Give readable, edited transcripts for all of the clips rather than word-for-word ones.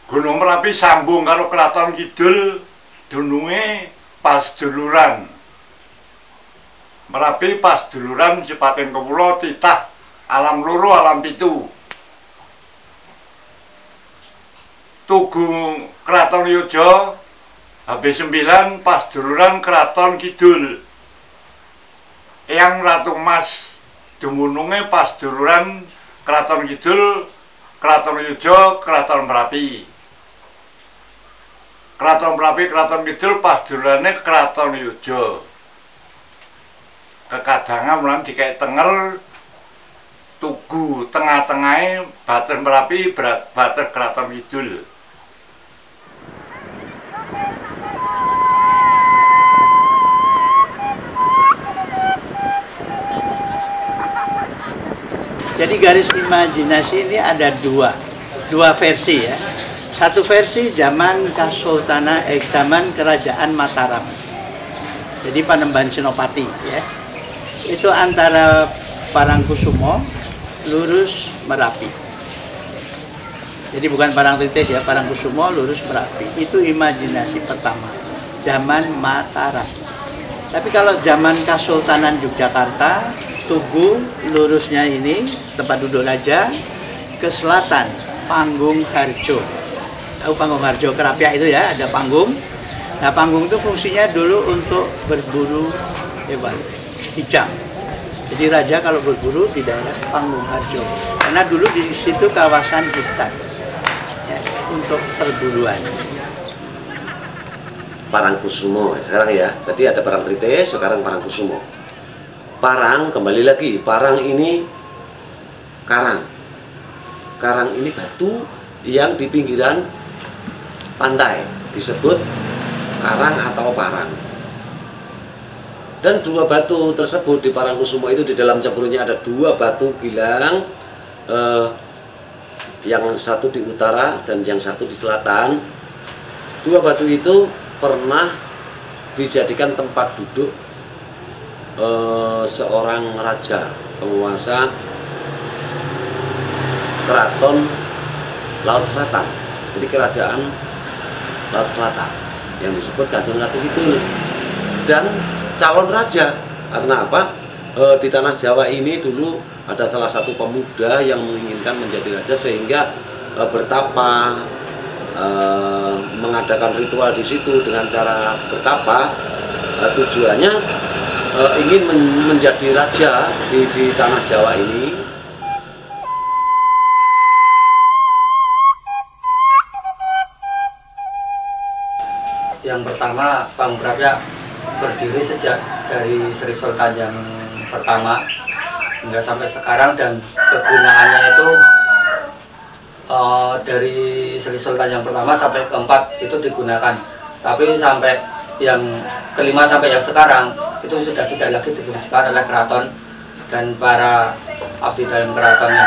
Gunung Merapi sambung karo Kraton Kidul dununge pas duluran. Merapi pas duluran Sipating Kewula titah alam loro alam pitu. Tugu Kraton Yojo habis 9 pas duluran Kraton Kidul. Eyang Ratu Mas dumununge pas duluran Kraton Kidul, Kraton Yojo, Kraton Merapi. Kraton Merapi, Kraton Kidul pas dulurane Kraton Yojo. Kekadangan mulan dikaik tenger tugu tengah-tengahnya Bater Merapi, Bater Kraton Kidul. Jadi garis imajinasi ini ada dua versi ya. Satu versi zaman zaman Kerajaan Mataram. Jadi Panembahan Senopati ya. Itu antara Parangkusumo lurus Merapi. Jadi bukan Parangtritis ya, Parangkusumo lurus Merapi. Itu imajinasi pertama zaman Mataram. Tapi kalau zaman Kesultanan Yogyakarta, Tugu lurusnya ini tempat duduk raja ke selatan Panggung Harjo. Tahu Panggung Harjo Kerapiak itu ya, ada panggung. Nah, panggung itu fungsinya dulu untuk berburu hewan hijau. Jadi raja kalau berburu di daerah Panggung Harjo, karena dulu di situ kawasan hutan ya, untuk perburuan. Parangkusumo sekarang ya, tadi ada Parangtritis, sekarang Parangkusumo. Parang, kembali lagi, parang ini karang. Karang ini batu yang di pinggiran pantai, disebut karang atau parang. Dan dua batu tersebut di Parangkusumo itu di dalam campurnya ada dua batu bilang, yang satu di utara dan yang satu di selatan. Dua batu itu pernah dijadikan tempat duduk seorang raja penguasa keraton Laut Selatan, jadi kerajaan Laut Selatan yang disebut Kanjeng Ratu Kidul, dan calon raja. Karena apa? Di tanah Jawa ini dulu ada salah satu pemuda yang menginginkan menjadi raja, sehingga bertapa, mengadakan ritual di situ dengan cara bertapa. Tujuannya ingin menjadi raja di tanah Jawa ini. Yang pertama, Panggung Kerapiak berdiri sejak dari Sri Sultan yang pertama hingga sampai sekarang, dan kegunaannya itu dari Sri Sultan yang pertama sampai keempat itu digunakan. Tapi sampai yang kelima sampai yang sekarang itu sudah tidak lagi digunakan oleh keraton dan para abdi dalam keratonnya.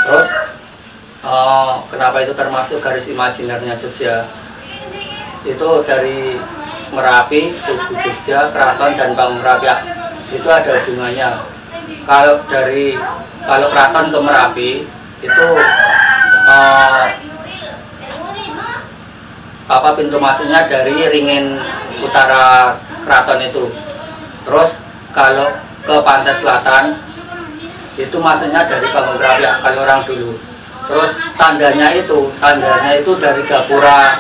Terus kenapa itu termasuk garis imajinernya Jogja? Itu dari Merapi, Tugu Jogja, Keraton dan Panggung Kerapiak itu ada hubungannya. Kalau keraton ke Merapi itu pintu masuknya dari ringin utara keraton itu. Terus kalau ke pantai selatan itu masuknya dari Panggung Kerapiak kalau orang dulu. Terus tandanya itu dari gapura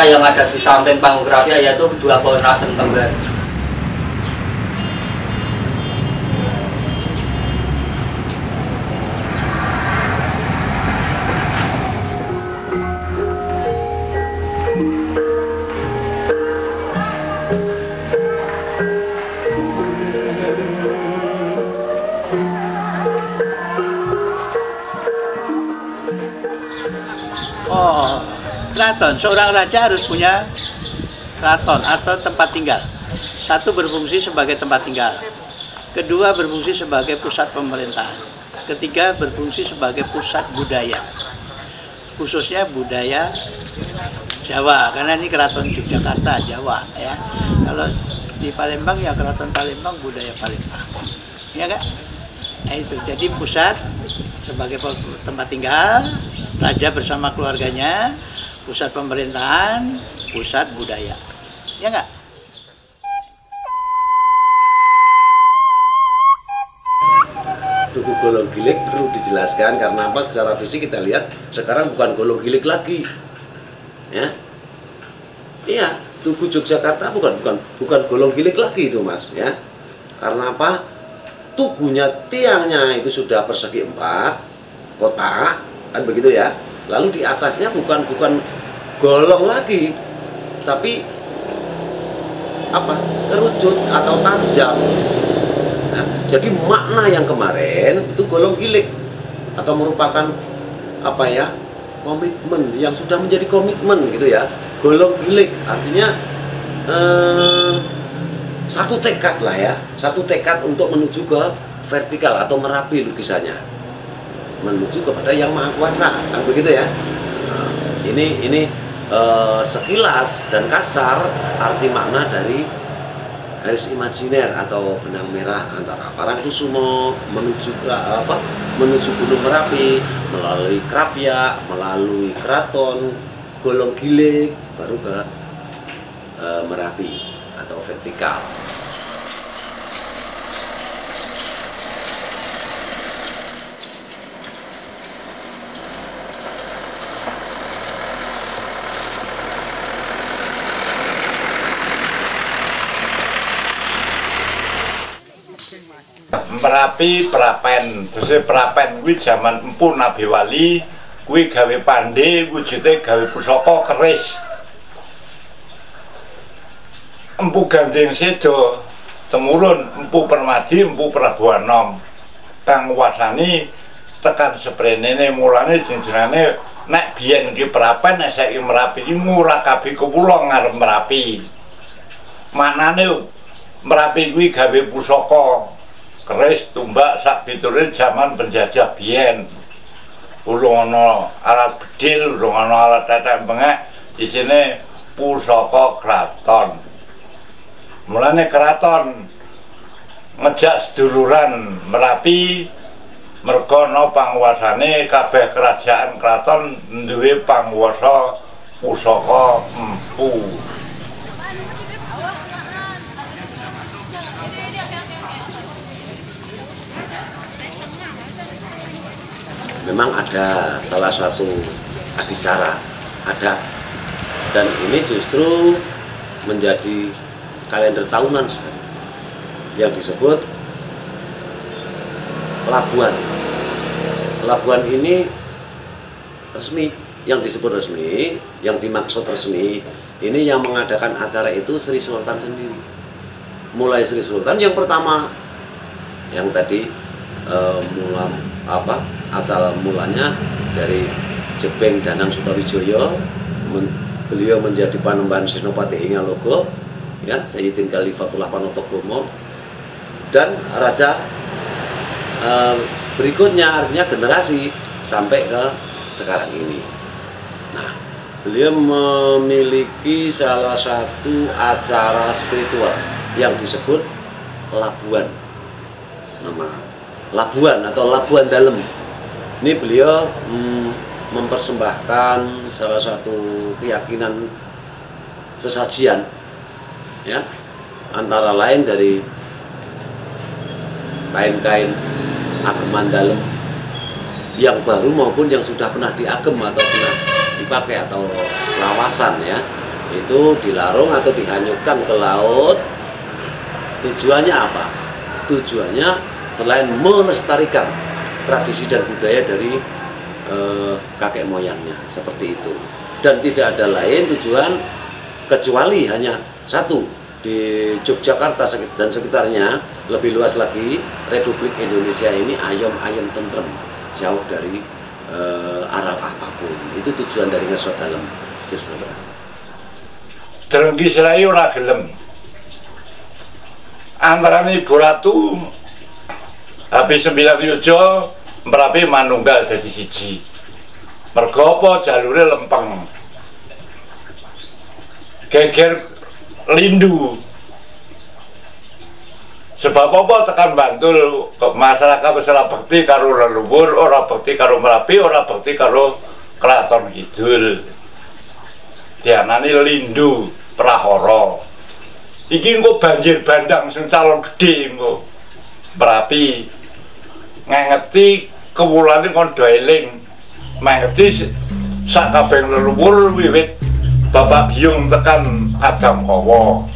yang ada di samping Panggung Kerapiak, yaitu dua pohon asem kembar. Oh, keraton. Seorang raja harus punya keraton atau tempat tinggal. Satu, berfungsi sebagai tempat tinggal. Kedua, berfungsi sebagai pusat pemerintahan. Ketiga, berfungsi sebagai pusat budaya. Khususnya budaya Jawa, karena ini keraton Yogyakarta, Jawa ya. Kalau di Palembang ya keraton Palembang, budaya Palembang. Ya kan? Nah, itu jadi pusat sebagai tempat tinggal, Raja bersama keluarganya, pusat pemerintahan, pusat budaya. Ya nggak? Tugu Golong Gilik perlu dijelaskan karena apa? Secara fisik kita lihat sekarang bukan Golong Gilik lagi, ya. Iya, Tugu Yogyakarta bukan Golong Gilik lagi itu, Mas, ya. Karena apa? Tugunya, tiangnya itu sudah persegi 4 kotak, kan begitu ya. Lalu di atasnya bukan golong lagi, tapi apa? Kerucut atau tajam. Nah, jadi makna yang kemarin itu Golong Gilik atau merupakan apa ya, komitmen yang sudah menjadi komitmen gitu ya. Golong Gilik artinya satu tekad lah ya, satu tekad untuk menuju ke vertikal atau Merapi lukisannya, menuju kepada Yang Maha Kuasa, kan begitu ya. Nah, ini sekilas dan kasar arti makna dari garis imajiner atau benang merah antara Parangkusumo menuju Gunung Merapi melalui Krapyak, melalui Keraton, Golong Gilik, baru ke Merapi atau vertikal. Merapi Prapen, terus Prapen kuwi jaman empu Nabi Wali, kuwi gawe pandhe wujude gawe pusaka keris. Empu Gandeng Sedo temurun Empu Permadi, Empu Prabu Anom. Kang nguwasani tekan seprenene, mulane jenengane nek biyen iki Prapen, nek saiki Merapi iki Murakabi Kepulauan ngarep Merapi. Manane Merapi kuwi gawe pusaka keris, tumbak, sak pituré zaman penjajah biyen. Urung ana alat bedil, urung ana alat tetek bengek, isine pusaka kraton. Mulane keraton ngejak seduluran Merapi merga ana panguwasane kabeh kerajaan kraton duwe panguwasa pusaka empu. Memang ada salah satu adicara, ada, dan ini justru menjadi kalender tahunan yang disebut Labuan. Labuan ini resmi, yang disebut resmi, yang dimaksud resmi, ini yang mengadakan acara itu Sri Sultan sendiri. Mulai Sri Sultan yang pertama, yang tadi asal mulanya dari Jebeng Danang Sutawijoyo, beliau menjadi Panembahan Senopati Hingalogo, ya, Sayyidin Khalifatullah Panotogomo, dan raja berikutnya, artinya generasi sampai ke sekarang ini. Nah, beliau memiliki salah satu acara spiritual yang disebut Labuan, nama Labuan atau Labuan Dalem. Ini beliau mempersembahkan salah satu keyakinan sesajian, ya, antara lain dari kain-kain ageman dalem yang baru maupun yang sudah pernah diagem atau pernah dipakai atau lawasan, ya, itu dilarung atau dihanyutkan ke laut. Tujuannya apa? Tujuannya selain melestarikan tradisi dan budaya dari kakek moyangnya, seperti itu. Dan tidak ada lain tujuan kecuali hanya satu, di Yogyakarta dan sekitarnya, lebih luas lagi, Republik Indonesia ini ayom-ayom tentrem, jauh dari arah apapun. Itu tujuan dari Ngersot Dalem. Drengki Serai ora gelem. Antarane Ibu Ratu habis 9 Yojo Merapi manunggal jadi siji. Mergo apa? Jalure lempeng. Geger lindu. Sebab apa tekan Bantul masyarakat wis ora bekti karo leluhur, ora bekti karo Merapi, ora bekti karo Kraton Kidul dianani Lindhu Prahara. Iki engko banjir bandang sing calon gedhe engko. Merapi ngangeti kewulane kon do eling. Mangeti sak kabeh leluhur wiwit Bapak Biyung tekan Adam Hawa.